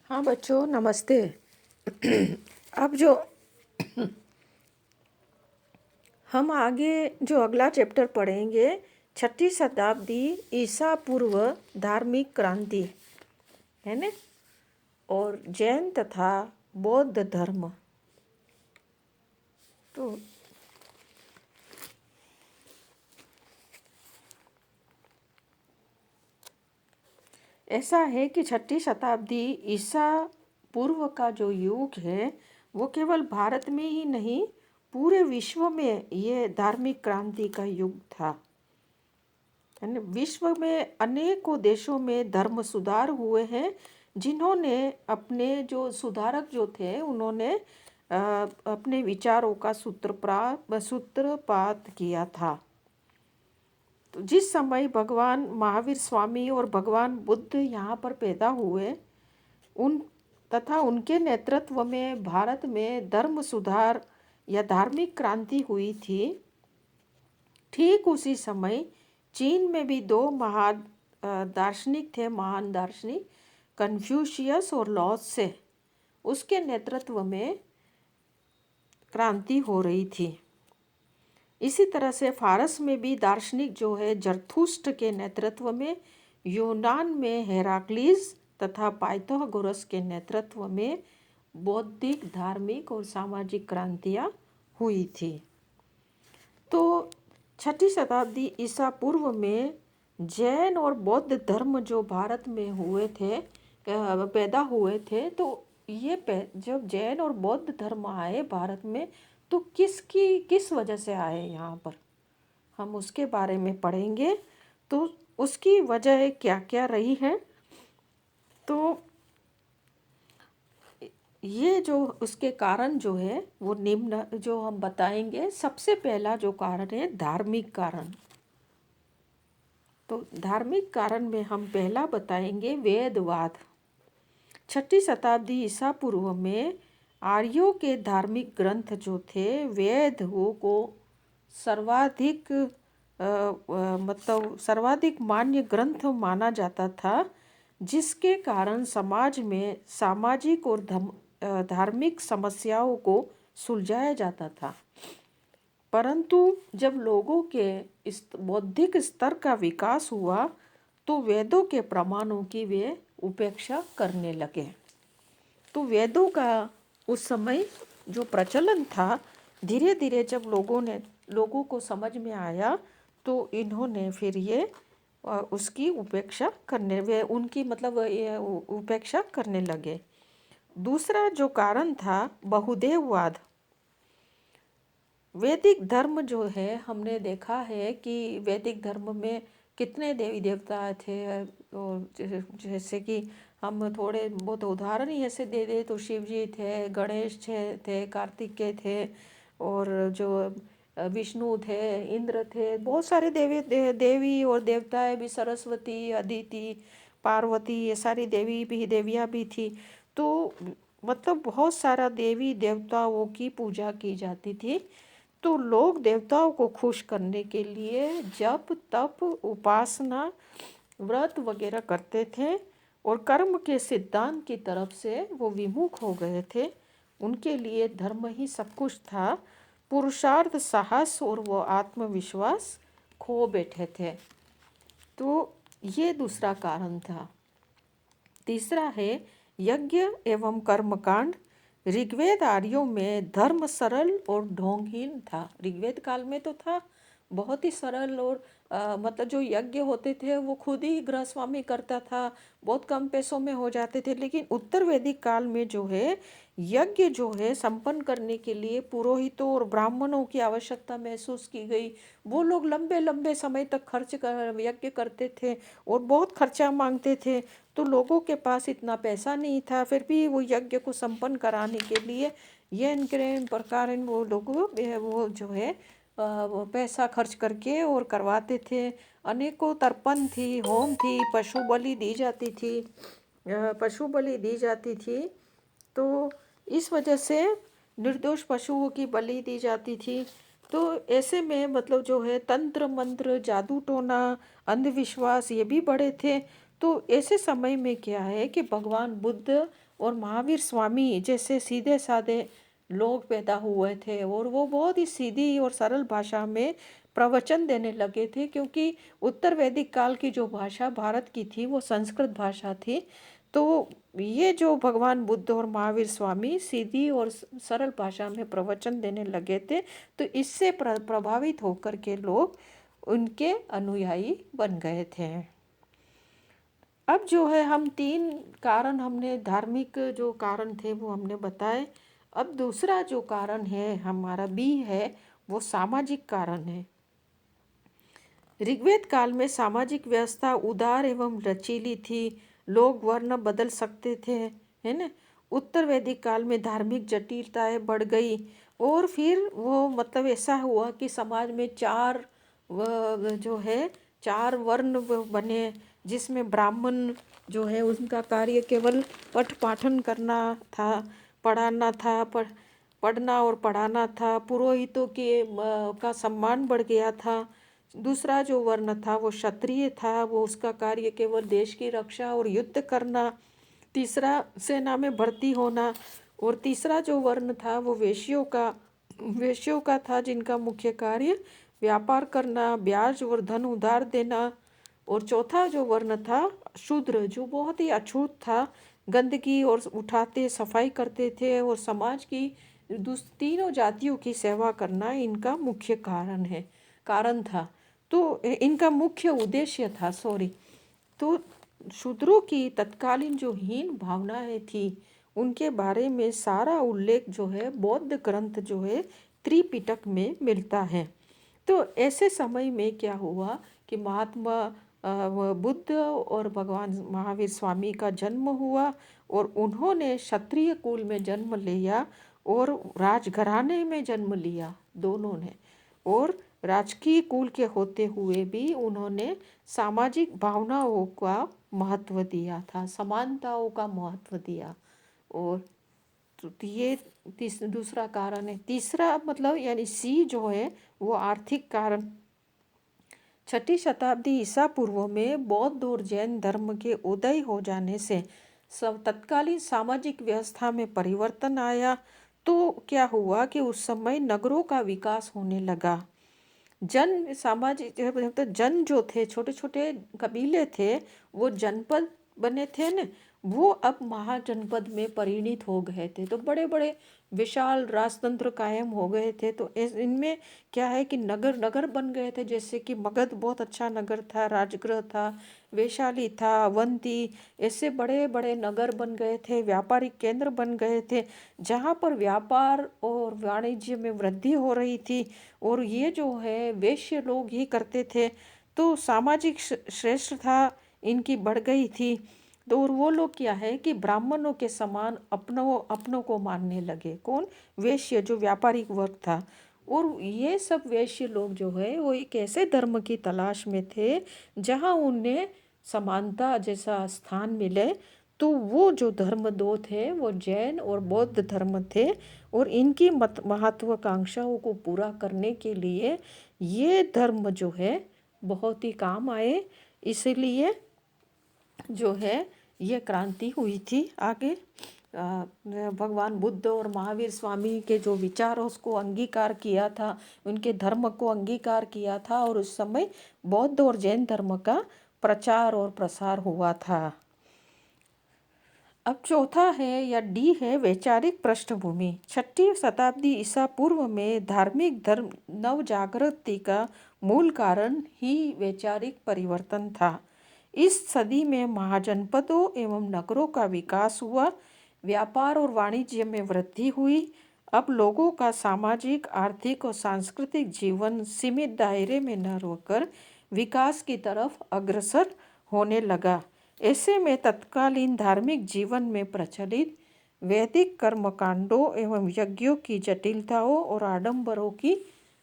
हाँ बच्चों, नमस्ते। अब जो हम आगे जो अगला चैप्टर पढ़ेंगे, 6ठी शताब्दी ईसा पूर्व धार्मिक क्रांति, है ना, और जैन तथा बौद्ध धर्म। तो ऐसा है कि 6ठी शताब्दी ईसा पूर्व का जो युग है वो केवल भारत में ही नहीं, पूरे विश्व में ये धार्मिक क्रांति का युग था। विश्व में अनेकों देशों में धर्म सुधार हुए हैं, जिन्होंने अपने जो सुधारक जो थे उन्होंने अपने विचारों का सूत्रपात किया था। तो जिस समय भगवान महावीर स्वामी और भगवान बुद्ध यहाँ पर पैदा हुए, उन तथा उनके नेतृत्व में भारत में धर्म सुधार या धार्मिक क्रांति हुई थी। ठीक उसी समय चीन में भी दो महान दार्शनिक थे, महान दार्शनिक कन्फ्यूशियस और लॉस से, उसके नेतृत्व में क्रांति हो रही थी। इसी तरह से फारस में भी दार्शनिक जो है जरथुस्ट्र के नेतृत्व में, यूनान में हेराक्लीस तथा पाइथागोरस के नेतृत्व में बौद्धिक, धार्मिक और सामाजिक क्रांतियाँ हुई थी। तो 6ठी शताब्दी ईसा पूर्व में जैन और बौद्ध धर्म जो भारत में हुए थे, पैदा हुए थे, तो ये जब जैन और बौद्ध धर्म आए भारत में, तो किस वजह से आए यहाँ पर, हम उसके बारे में पढ़ेंगे। तो उसकी वजह क्या क्या रही है, तो ये जो उसके कारण जो है वो निम्न जो हम बताएंगे। सबसे पहला जो कारण है धार्मिक कारण। तो धार्मिक कारण में हम पहला बताएंगे वेदवाद। 6ठी शताब्दी ईसा पूर्व में आर्यों के धार्मिक ग्रंथ जो थे, वेद को सर्वाधिक मतलब सर्वाधिक मान्य ग्रंथ माना जाता था, जिसके कारण समाज में सामाजिक और धार्मिक समस्याओं को सुलझाया जाता था। परंतु जब लोगों के इस बौद्धिक स्तर का विकास हुआ, तो वेदों के प्रमाणों की वे उपेक्षा करने लगे। तो वेदों का उस समय जो प्रचलन था, धीरे धीरे जब लोगों को समझ में आया, तो इन्होंने फिर ये उसकी उपेक्षा करने, वे उनकी मतलब ये उपेक्षा करने लगे। दूसरा जो कारण था बहुदेववाद। वैदिक धर्म जो है, हमने देखा है कि वैदिक धर्म में कितने देवी देवता थे। और जैसे कि हम थोड़े बहुत उदाहरण ही ऐसे दे दे, तो शिव जी थे, गणेश थे, कार्तिकेय थे, और जो विष्णु थे, इंद्र थे, बहुत सारे देवी और देवताएं भी, सरस्वती, अदिति, पार्वती, ये सारी देवियाँ भी थी। तो मतलब बहुत सारा देवी देवताओं की पूजा की जाती थी। तो लोग देवताओं को खुश करने के लिए जप, तप, उपासना, व्रत वगैरह करते थे, और कर्म के सिद्धांत की तरफ से वो विमुख हो गए थे। उनके लिए धर्म ही सब कुछ था। पुरुषार्थ, साहस और वो आत्मविश्वास खो बैठे थे। तो ये दूसरा कारण था। तीसरा है यज्ञ एवं कर्मकांड। ऋग्वेद आर्यों में धर्म सरल और ढोंगहीन था। ऋग्वेद काल में तो था बहुत ही सरल, और मतलब जो यज्ञ होते थे वो खुद ही गृहस्वामी करता था, बहुत कम पैसों में हो जाते थे। लेकिन उत्तर वैदिक काल में जो है यज्ञ जो है संपन्न करने के लिए पुरोहितों और ब्राह्मणों की आवश्यकता महसूस की गई। वो लोग लंबे लंबे समय तक यज्ञ करते थे और बहुत खर्चा मांगते थे। तो लोगों के पास इतना पैसा नहीं था, फिर भी वो यज्ञ को संपन्न कराने के लिए ये प्रकार वो लोग वो जो है वो पैसा खर्च करके और करवाते थे। अनेकों तर्पण थी, होम थी, पशु बलि दी जाती थी। तो इस वजह से निर्दोष पशुओं की बलि दी जाती थी। तो ऐसे में मतलब जो है तंत्र मंत्र, जादू टोना, अंधविश्वास ये भी बड़े थे। तो ऐसे समय में क्या है कि भगवान बुद्ध और महावीर स्वामी जैसे सीधे साधे लोग पैदा हुए थे, और वो बहुत ही सीधी और सरल भाषा में प्रवचन देने लगे थे, क्योंकि उत्तर वैदिक काल की जो भाषा भारत की थी वो संस्कृत भाषा थी। तो ये जो भगवान बुद्ध और महावीर स्वामी सीधी और सरल भाषा में प्रवचन देने लगे थे, तो इससे प्रभावित होकर के लोग उनके अनुयायी बन गए थे। अब जो है हम तीन कारण हमने धार्मिक जो कारण थे वो हमने बताए। अब दूसरा जो कारण है हमारा बी है, वो सामाजिक कारण है। ऋग्वेद काल में सामाजिक व्यवस्था उदार एवं लचीली थी, लोग वर्ण बदल सकते थे, है ना। उत्तर वैदिक काल में धार्मिक जटिलताएं बढ़ गई, और फिर वो मतलब ऐसा हुआ कि समाज में चार जो है चार वर्ण बने, जिसमें ब्राह्मण जो है उनका कार्य केवल पठ पाठन करना था, पढ़ाना था, पढ़ना और पढ़ाना था। पुरोहितों के का सम्मान बढ़ गया था। दूसरा जो वर्ण था वो क्षत्रिय था, वो उसका कार्य केवल देश की रक्षा और युद्ध करना। तीसरा सेना में भर्ती होना। और तीसरा जो वर्ण था वो वेश्यों का था, जिनका मुख्य कार्य व्यापार करना, ब्याज और धन उधार देना। और चौथा जो वर्ण था शूद्र, जो बहुत ही अछूत था, गंदगी और उठाते सफाई करते थे, और समाज की तीनों जातियों की सेवा करना इनका मुख्य कारण था। तो इनका मुख्य उद्देश्य था, सॉरी। तो शूद्रों की तत्कालीन जो हीन भावनाएं थी उनके बारे में सारा उल्लेख जो है बौद्ध ग्रंथ जो है त्रिपिटक में मिलता है। तो ऐसे समय में क्या हुआ कि महात्मा बुद्ध और भगवान महावीर स्वामी का जन्म हुआ, और उन्होंने क्षत्रिय कुल में जन्म लिया और राजघराने में जन्म लिया, दोनों ने। और राजकीय कुल के होते हुए भी उन्होंने सामाजिक भावनाओं का महत्व दिया था, समानताओं का महत्व दिया। और तो ये दूसरा कारण है। तीसरा मतलब यानी सी जो है वो आर्थिक कारण। 6ठी शताब्दी ईसा पूर्व में बौद्ध और जैन धर्म के उदय हो जाने से सब तत्कालीन सामाजिक व्यवस्था में परिवर्तन आया। तो क्या हुआ कि उस समय नगरों का विकास होने लगा। जन सामाजिक मतलब जन जो थे, छोटे छोटे कबीले थे, वो जनपद बने थे न, वो अब महाजनपद में परिणित हो गए थे। तो बड़े बड़े विशाल राजतंत्र कायम हो गए थे। तो इनमें क्या है कि नगर नगर बन गए थे, जैसे कि मगध बहुत अच्छा नगर था, राजगृह था, वैशाली था, अवंती, ऐसे बड़े बड़े नगर बन गए थे, व्यापारिक केंद्र बन गए थे, जहाँ पर व्यापार और वाणिज्य में वृद्धि हो रही थी। और ये जो है वैश्य लोग ही करते थे। तो सामाजिक श्रेष्ठता इनकी बढ़ गई थी। तो और वो लोग क्या है कि ब्राह्मणों के समान अपनों को मानने लगे। कौन? वैश्य, जो व्यापारिक वर्ग था। और ये सब वैश्य लोग जो है वो एक ऐसे धर्म की तलाश में थे जहाँ उन्हें समानता जैसा स्थान मिले। तो वो जो धर्म दो थे वो जैन और बौद्ध धर्म थे, और इनकी महत्वाकांक्षाओं को पूरा करने के लिए ये धर्म जो है बहुत ही काम आए। इसलिए जो है ये क्रांति हुई थी आगे। भगवान बुद्ध और महावीर स्वामी के जो विचार उसको अंगीकार किया था, उनके धर्म को अंगीकार किया था, और उस समय बौद्ध और जैन धर्म का प्रचार और प्रसार हुआ था। अब चौथा है या डी है वैचारिक पृष्ठभूमि। 6ठी शताब्दी ईसा पूर्व में धार्मिक धर्म नवजागृति का मूल कारण ही वैचारिक परिवर्तन था। इस सदी में महाजनपदों एवं नगरों का विकास हुआ, व्यापार और वाणिज्य में वृद्धि हुई। अब लोगों का सामाजिक, आर्थिक और सांस्कृतिक जीवन सीमित दायरे में न रहकर विकास की तरफ अग्रसर होने लगा। ऐसे में तत्कालीन धार्मिक जीवन में प्रचलित वैदिक कर्मकांडों एवं यज्ञों की जटिलताओं और आडंबरों की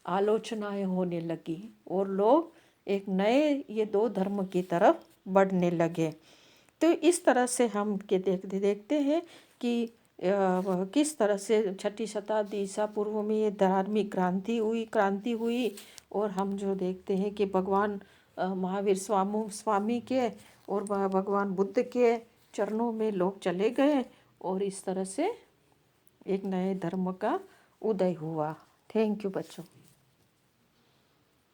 आलोचनाएं होने लगी, और लोग एक नए ये दो धर्म की तरफ बढ़ने लगे। तो इस तरह से हम के देखते हैं कि किस तरह से 6ठी शताब्दी ईसा पूर्व में ये धार्मिक क्रांति हुई। और हम जो देखते हैं कि भगवान महावीर स्वामी के और भगवान बुद्ध के चरणों में लोग चले गए, और इस तरह से एक नए धर्म का उदय हुआ। थैंक यू बच्चों।